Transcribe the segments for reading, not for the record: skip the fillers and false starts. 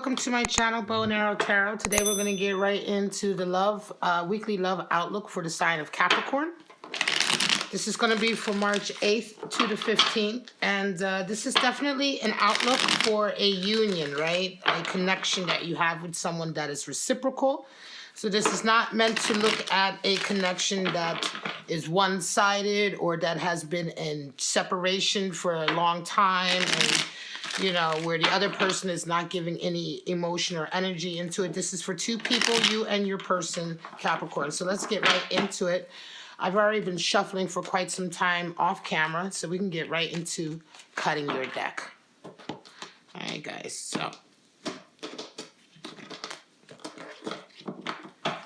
welcome to my channel, Bow and Arrow Tarot. Today we're going to get right into the weekly love outlook for the sign of Capricorn. This is going to be for March 8th to the 15th, and this is definitely an outlook for a union, right? A connection that you have with someone that is reciprocal. So this is not meant to look at a connection that is one-sided or that has been in separation for a long time and, you know, where the other person is not giving any emotion or energy into it. This is for two people, you and your person, Capricorn. So let's get right into it. I've already been shuffling for quite some time off camera, so we can get right into cutting your deck. All right, guys, so.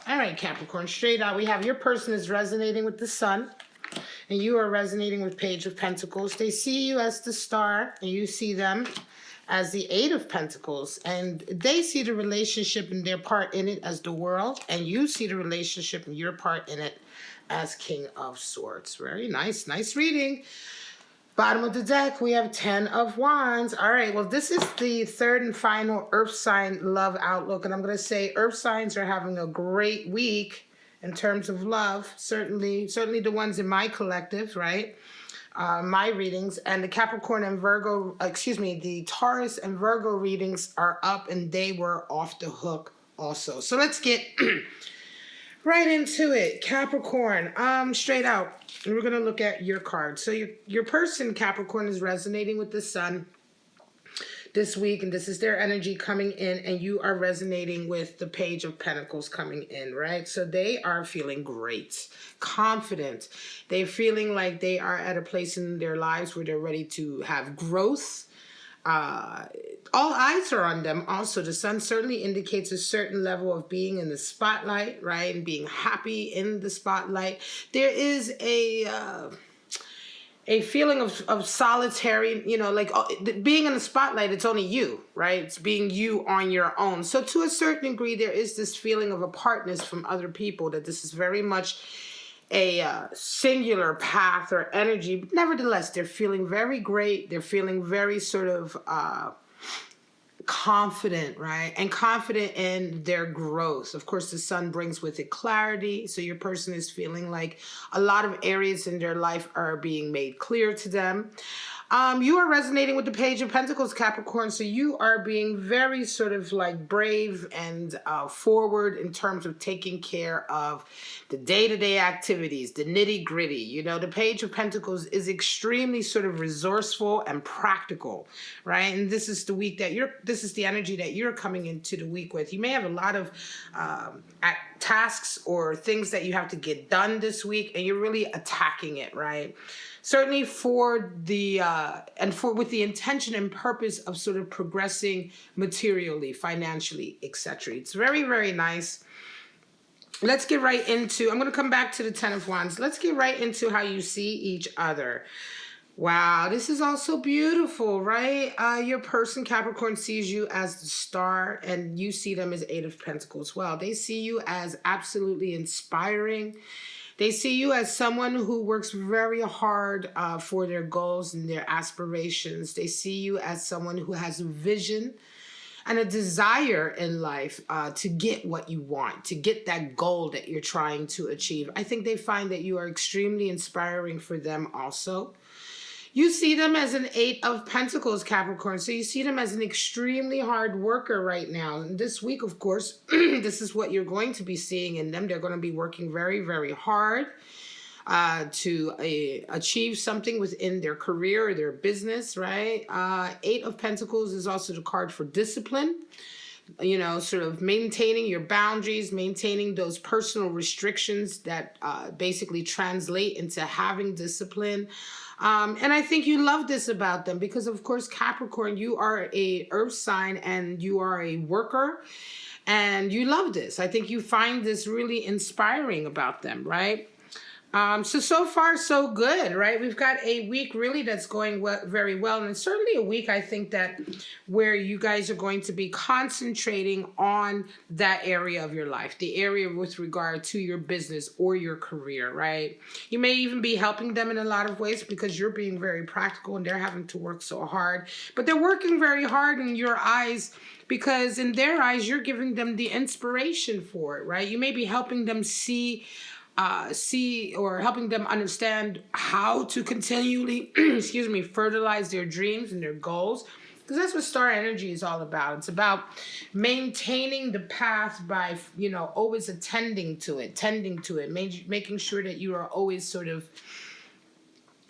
All right, Capricorn, straight out, we have your person is resonating with the sun, and you are resonating with Page of Pentacles. They see you as the star, and you see them as the Eight of Pentacles, and they see the relationship and their part in it as the world, and you see the relationship and your part in it as King of Swords. Very nice, nice reading. Bottom of the deck, we have 10 of Wands. All right, well, this is the third and final Earth sign love outlook, and I'm going to say Earth signs are having a great week in terms of love. Certainly the ones in my collective, right? My readings, and the Capricorn and Virgo, the Taurus and Virgo readings are up, and they were off the hook also. So let's get right into it. Capricorn, straight out, and we're going to look at your card. So your person, Capricorn, is resonating with the sun this week, and this is their energy coming in, and you are resonating with the Page of Pentacles coming in, right? So they are feeling great, confident. They're feeling like they are at a place in their lives where they're ready to have growth. All eyes are on them. Also, the sun certainly indicates a certain level of being in the spotlight, right? And being happy in the spotlight. There is a feeling of solitary, you know, like being in the spotlight, it's only you, right? It's being you on your own. So to a certain degree, there is this feeling of apartness from other people, that this is very much a singular path or energy. But nevertheless, they're feeling very great. They're feeling very sort of confident, right? And confident in their growth. Of course, the sun brings with it clarity. So your person is feeling like a lot of areas in their life are being made clear to them. You are resonating with the Page of Pentacles, Capricorn, so you are being very sort of like brave and forward in terms of taking care of the day-to-day activities, the nitty-gritty. You know, the Page of Pentacles is extremely sort of resourceful and practical, right? And this is the week that this is the energy that you're coming into the week with. You may have a lot of tasks or things that you have to get done this week, and you're really attacking it, right? Certainly for the, with the intention and purpose of sort of progressing materially, financially, etc. It's very, very nice. Let's get right into, I'm going to come back to the 10 of Wands. Let's get right into how you see each other. Wow, this is also beautiful, right? Your person, Capricorn, sees you as the star, and you see them as Eight of Pentacles. Well, they see you as absolutely inspiring. They see you as someone who works very hard for their goals and their aspirations. They see you as someone who has a vision and a desire in life to get what you want, to get that goal that you're trying to achieve. I think they find that you are extremely inspiring for them also. You see them as an Eight of Pentacles, Capricorn. So you see them as an extremely hard worker right now. And this week, of course, this is what you're going to be seeing in them. They're going to be working very, very hard to achieve something within their career or their business, right? Eight of Pentacles is also the card for discipline. You know, sort of maintaining your boundaries, maintaining those personal restrictions that basically translate into having discipline. And I think you love this about them because, of course, Capricorn, you are a earth sign and you are a worker and you love this. I think you find this really inspiring about them, right? So far, so good, right? We've got a week really that's going very well. And it's certainly a week, I think, that where you guys are going to be concentrating on that area of your life, the area with regard to your business or your career, right? You may even be helping them in a lot of ways because you're being very practical and they're having to work so hard. But they're working very hard in your eyes because in their eyes, you're giving them the inspiration for it, right? You may be helping them see or helping them understand how to continually, excuse me, fertilize their dreams and their goals. Because that's what star energy is all about. It's about maintaining the path by, always tending to it, making sure that you are always sort of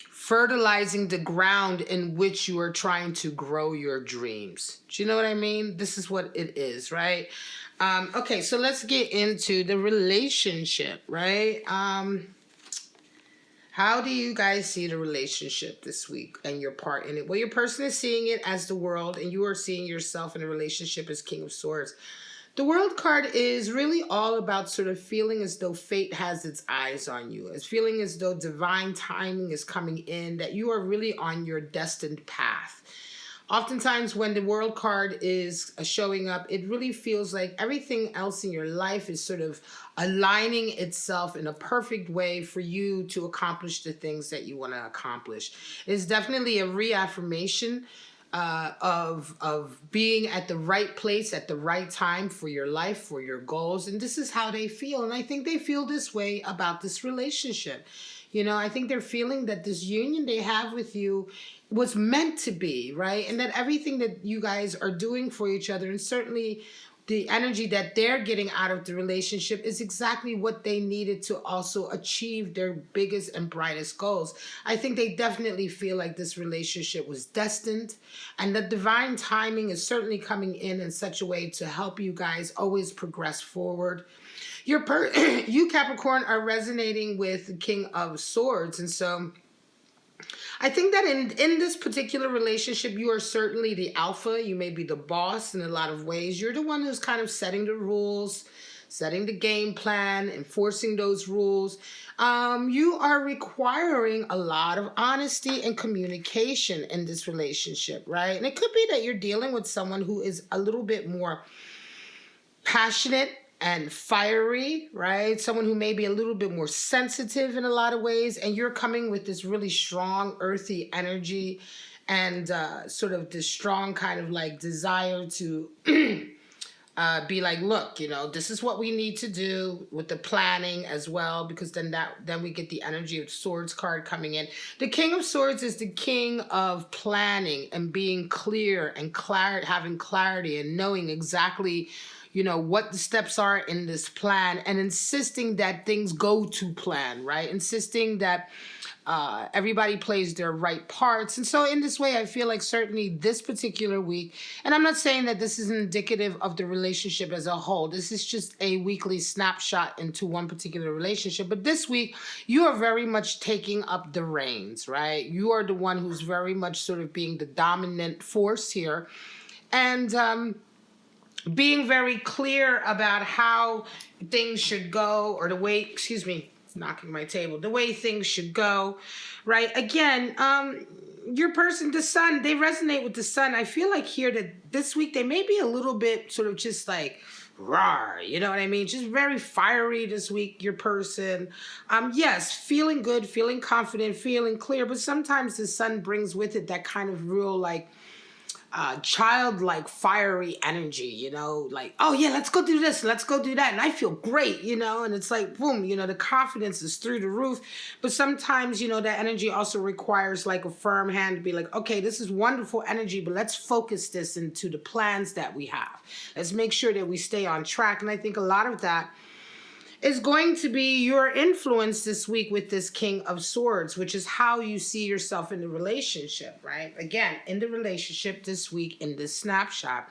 fertilizing the ground in which you are trying to grow your dreams. Do you know what I mean? This is what it is, right? Okay, so let's get into the relationship, right? How do you guys see the relationship this week and your part in it? Well, your person is seeing it as the world, and you are seeing yourself in a relationship as King of Swords. The World card is really all about sort of feeling as though fate has its eyes on you, as feeling as though divine timing is coming in, that you are really on your destined path. Oftentimes when the World card is showing up, it really feels like everything else in your life is sort of aligning itself in a perfect way for you to accomplish the things that you want to accomplish. It's definitely a reaffirmation of being at the right place at the right time for your life, for your goals. And this is how they feel. And I think they feel this way about this relationship. I think they're feeling that this union they have with you was meant to be, right? And that everything that you guys are doing for each other, and certainly the energy that they're getting out of the relationship, is exactly what they needed to also achieve their biggest and brightest goals. I think they definitely feel like this relationship was destined, and that divine timing is certainly coming in such a way to help you guys always progress forward. You Capricorn are resonating with the King of Swords, and so I think that in this particular relationship, you are certainly the alpha. You may be the boss in a lot of ways. You're the one who's kind of setting the rules, setting the game plan, enforcing those rules. You are requiring a lot of honesty and communication in this relationship, right? And it could be that you're dealing with someone who is a little bit more passionate and fiery, right? Someone who may be a little bit more sensitive in a lot of ways, and you're coming with this really strong earthy energy and sort of this strong kind of like desire to be like, look, this is what we need to do, with the planning as well, because then we get the energy of Swords card coming in. The King of Swords is the king of planning and being clear and having clarity and knowing exactly what the steps are in this plan, and insisting that things go to plan, right? Insisting that everybody plays their right parts. And so in this way, I feel like certainly this particular week, and I'm not saying that this is indicative of the relationship as a whole. This is just a weekly snapshot into one particular relationship. But this week, you are very much taking up the reins, right? You are the one who's very much sort of being the dominant force here. And being very clear about how things should go, or the way, knocking my table, the way things should go, right? Again, your person, the sun, they resonate with the sun. I feel like here that this week they may be a little bit sort of just like, rawr, you know what I mean? Just very fiery this week, your person. Yes, feeling good, feeling confident, feeling clear, but sometimes the sun brings with it that kind of real like, childlike fiery energy, like, oh yeah, let's go do this, let's go do that, and I feel great, and it's like, boom, the confidence is through the roof. But sometimes, that energy also requires like a firm hand to be like, okay, this is wonderful energy, but let's focus this into the plans that we have. Let's make sure that we stay on track. And I think a lot of that is going to be your influence this week with this King of Swords, which is how you see yourself in the relationship, right? Again, in the relationship this week, in this snapshot.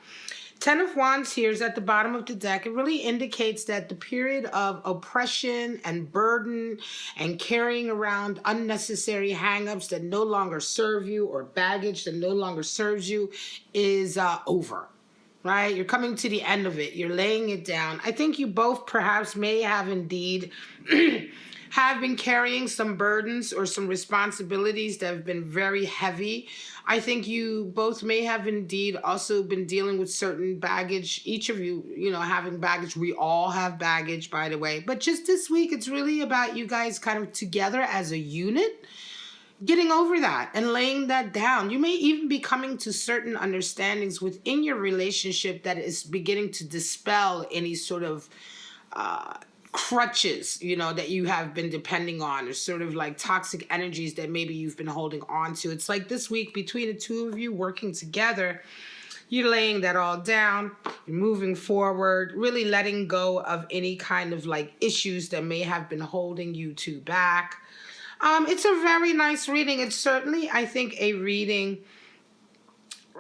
10 of Wands here is at the bottom of the deck. It really indicates that the period of oppression and burden and carrying around unnecessary hang-ups that no longer serve you, or baggage that no longer serves you, is over. Right? You're coming to the end of it. You're laying it down. I think you both perhaps may have indeed have been carrying some burdens or some responsibilities that have been very heavy. I think you both may have indeed also been dealing with certain baggage. Each of you, having baggage. We all have baggage, by the way. But just this week, it's really about you guys kind of together as a unit, getting over that and laying that down. You may even be coming to certain understandings within your relationship that is beginning to dispel any sort of crutches, that you have been depending on, or sort of like toxic energies that maybe you've been holding on to. It's like this week, between the two of you working together, you're laying that all down, you're moving forward, really letting go of any kind of like issues that may have been holding you two back. It's a very nice reading. It's certainly, I think, a reading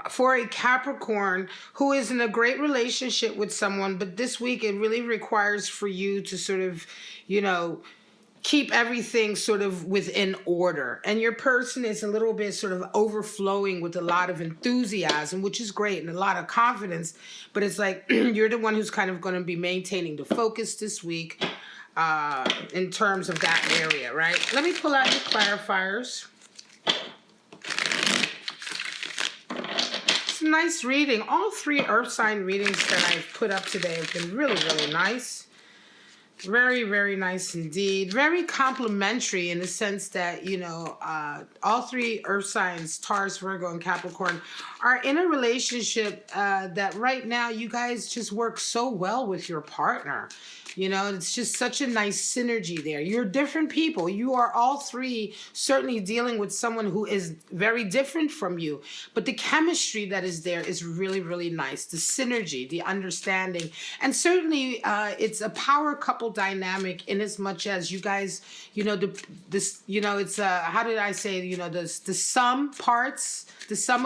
for a Capricorn who is in a great relationship with someone, but this week it really requires for you to sort of, keep everything sort of within order. And your person is a little bit sort of overflowing with a lot of enthusiasm, which is great, and a lot of confidence, but it's like you're the one who's kind of going to be maintaining the focus this week in terms of that area, right? Let me pull out your clarifiers. Nice reading. All 3 earth sign readings that I've put up today have been really, really nice. Very, very nice indeed. Very complimentary in the sense that, all 3 earth signs, Taurus, Virgo, and Capricorn, are in a relationship that right now you guys just work so well with your partner. It's just such a nice synergy there. You're different people. You are all 3 certainly dealing with someone who is very different from you. But the chemistry that is there is really, really nice. The synergy, the understanding. And certainly it's a power couple dynamic in as much as you guys, it's, how did I say, the sum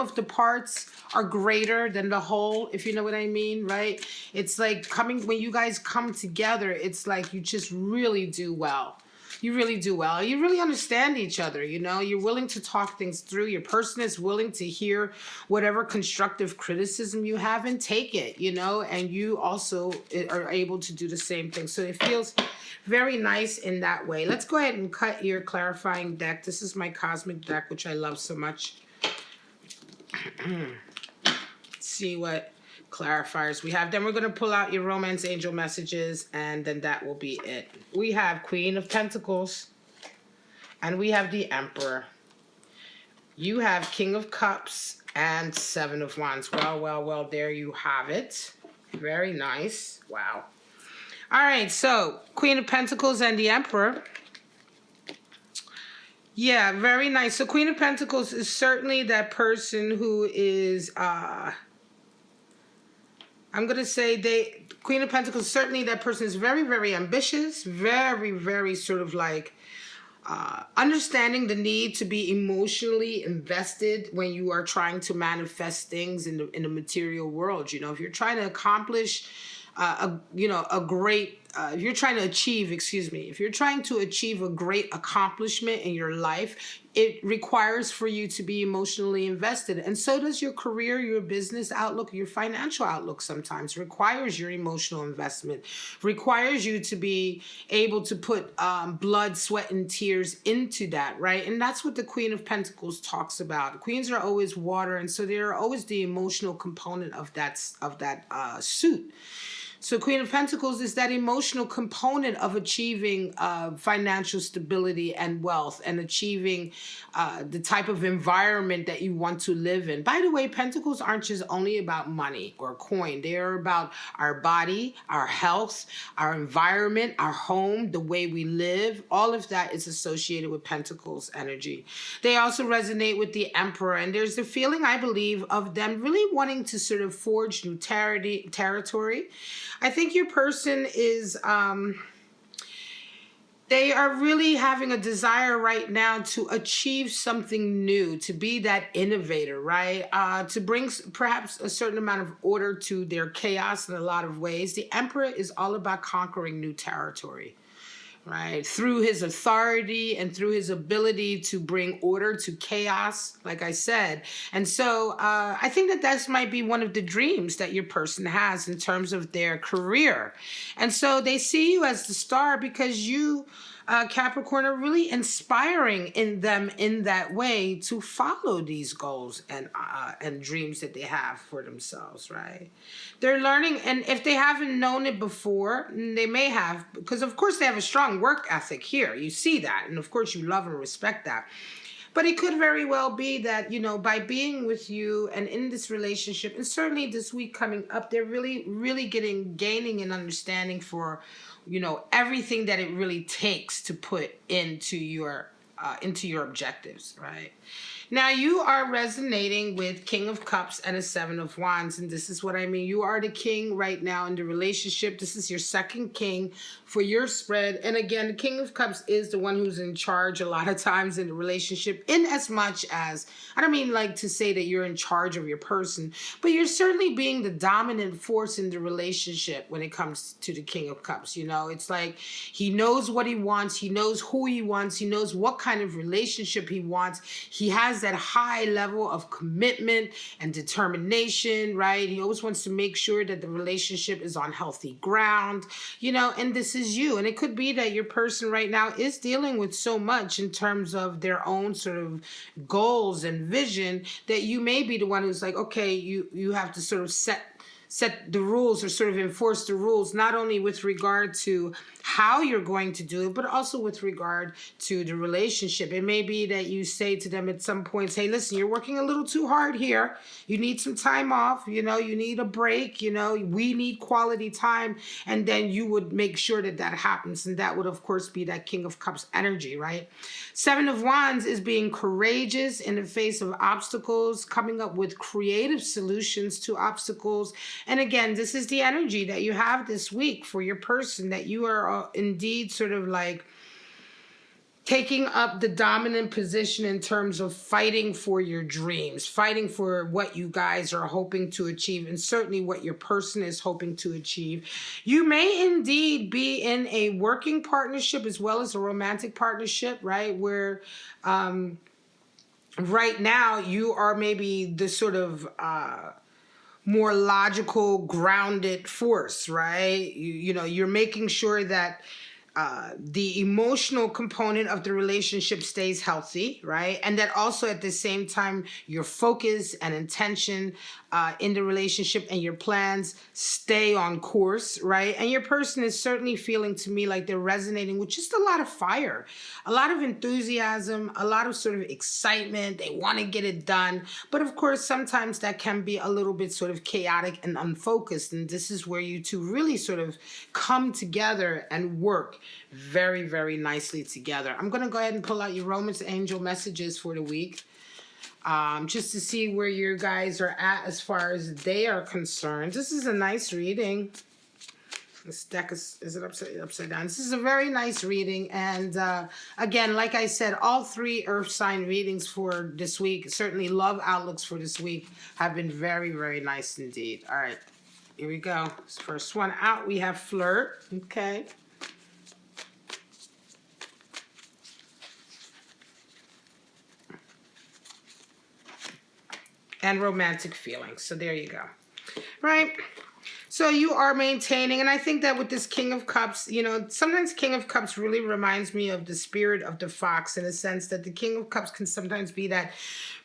of the parts are greater than the whole, if you know what I mean, right? It's like when you guys come together, it's like you just really do well. You really do well. You really understand each other, You're willing to talk things through. Your person is willing to hear whatever constructive criticism you have and take it, and you also are able to do the same thing. So it feels very nice in that way. Let's go ahead and cut your clarifying deck. This is my cosmic deck, which I love so much. See what clarifiers we have. Then we're going to pull out your romance angel messages, and then that will be it. We have Queen of Pentacles, and we have the Emperor. You have King of Cups and 7 of Wands. Well, there you have it. Very nice. Wow. All right, so Queen of Pentacles and the Emperor. Yeah, very nice. So Queen of Pentacles is certainly that person who is I'm going to say Queen of Pentacles, certainly that person is very, very ambitious, very, very sort of like understanding the need to be emotionally invested when you are trying to manifest things in the material world. If you're trying to accomplish if you're trying to achieve a great accomplishment in your life, it requires for you to be emotionally invested. And so does your career, your business outlook, your financial outlook sometimes requires your emotional investment, requires you to be able to put blood, sweat, and tears into that, right? And that's what the Queen of Pentacles talks about. Queens are always water, and so they're always the emotional component of that suit. So Queen of Pentacles is that emotional component of achieving financial stability and wealth, and achieving the type of environment that you want to live in. By the way, Pentacles aren't just only about money or coin. They are about our body, our health, our environment, our home, the way we live. All of that is associated with Pentacles energy. They also resonate with the Emperor, and there's the feeling, I believe, of them really wanting to sort of forge new territory. I think your person is, they are really having a desire right now to achieve something new, to be that innovator, right? To bring perhaps a certain amount of order to their chaos in a lot of ways. The Emperor is all about conquering new territory, right? Through his authority and through his ability to bring order to chaos, like I said. And so I think that might be one of the dreams that your person has in terms of their career. And so they see you as the star because you Capricorn, are really inspiring in them in that way to follow these goals and dreams that they have for themselves, right? They're learning, and if they haven't known it before, they may have, because of course they have a strong work ethic here. You see that, and of course you love and respect that. But it could very well be that, by being with you and in this relationship, and certainly this week coming up, they're really, really gaining an understanding for, everything that it really takes to put into your objectives, right? Now, you are resonating with King of Cups and a Seven of Wands, and this is what I mean. You are the king right now in the relationship. This is your second king for your spread. And again, the King of Cups is the one who's in charge a lot of times in the relationship, in as much as, I don't mean like to say that you're in charge of your person, but you're certainly being the dominant force in the relationship when it comes to the King of Cups. It's like he knows what he wants. He knows who he wants. He knows what kind of relationship he wants. He has that high level of commitment and determination, right? He always wants to make sure that the relationship is on healthy ground, and this is you. And it could be that your person right now is dealing with so much in terms of their own sort of goals and vision that you may be the one who's like, okay, you have to sort of set the rules or sort of enforce the rules, not only with regard to how you're going to do it, but also with regard to the relationship. It may be that you say to them at some point, hey, listen, you're working a little too hard here. You need some time off. You need a break. We need quality time. And then you would make sure that happens. And that would, of course, be that King of Cups energy, right? Seven of Wands is being courageous in the face of obstacles, coming up with creative solutions to obstacles. And again, this is the energy that you have this week for your person, that you are indeed sort of like taking up the dominant position in terms of fighting for your dreams, fighting for what you guys are hoping to achieve, and certainly what your person is hoping to achieve. You may indeed be in a working partnership as well as a romantic partnership, right? Where right now you are maybe the sort of more logical, grounded force, right? You're making sure that the emotional component of the relationship stays healthy, right? And that also at the same time, your focus and intention in the relationship and your plans stay on course, right? And your person is certainly feeling to me like they're resonating with just a lot of fire, a lot of enthusiasm, a lot of sort of excitement. They want to get it done. But of course, sometimes that can be a little bit sort of chaotic and unfocused. And this is where you two really sort of come together and work very, very nicely together. I'm going to go ahead and pull out your Romance Angel messages for the week. Just to see where you guys are at as far as they are concerned. This is a nice reading. This deck is it upside down? This is a very nice reading. And again, like I said, all three earth sign readings for this week, certainly love outlooks for this week, have been very, very nice indeed. All right, here we go. First one out, we have flirt. Okay. And romantic feelings. So there you go. Right? So you are maintaining, and I think that with this King of Cups, sometimes King of Cups really reminds me of the spirit of the fox, in a sense that the King of Cups can sometimes be that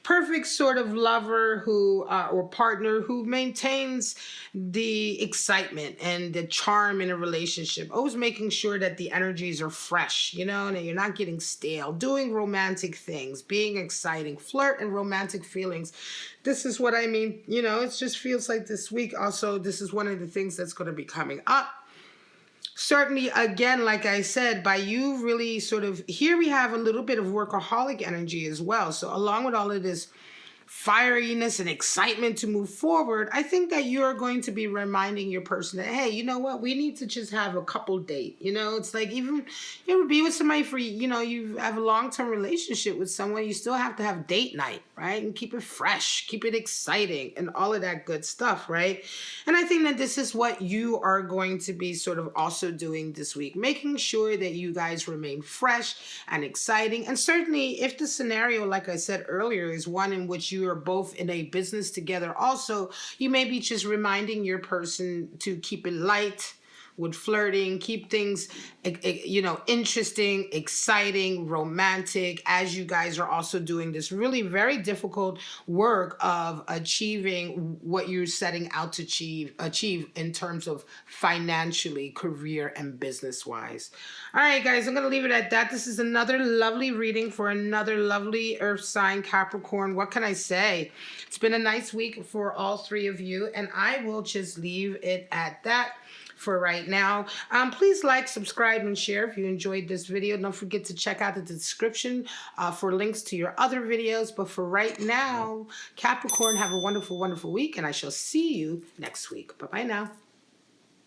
perfect sort of lover who or partner who maintains the excitement and the charm in a relationship, always making sure that the energies are fresh, and you're not getting stale, doing romantic things, being exciting, flirt and romantic feelings. This is what I mean. It just feels like this week also, this is one of the things that's going to be coming up. Certainly, again, like I said, by you really sort of, here we have a little bit of workaholic energy as well. So along with all of this fieriness and excitement to move forward, I think that you're going to be reminding your person that, hey, you know what, we need to just have a couple date. It's like, even you ever be with somebody for, you have a long-term relationship with someone, you still have to have date night, right? And keep it fresh, keep it exciting, and all of that good stuff, right? And I think that this is what you are going to be sort of also doing this week, making sure that you guys remain fresh and exciting. And certainly if the scenario, like I said earlier, is one in which you are both in a business together also, you may be just reminding your person to keep it light, with flirting. Keep things, you know, interesting, exciting, romantic, as you guys are also doing this really very difficult work of achieving what you're setting out to achieve in terms of financially, career, and business wise. All right, guys, I'm going to leave it at that. This is another lovely reading for another lovely earth sign, Capricorn. What can I say? It's been a nice week for all three of you, and I will just leave it at that for right now. Please like, subscribe, and share if you enjoyed this video. Don't forget to check out the description for links to your other videos. But for right now, Capricorn, have a wonderful, wonderful week, and I shall see you next week. Bye-bye now.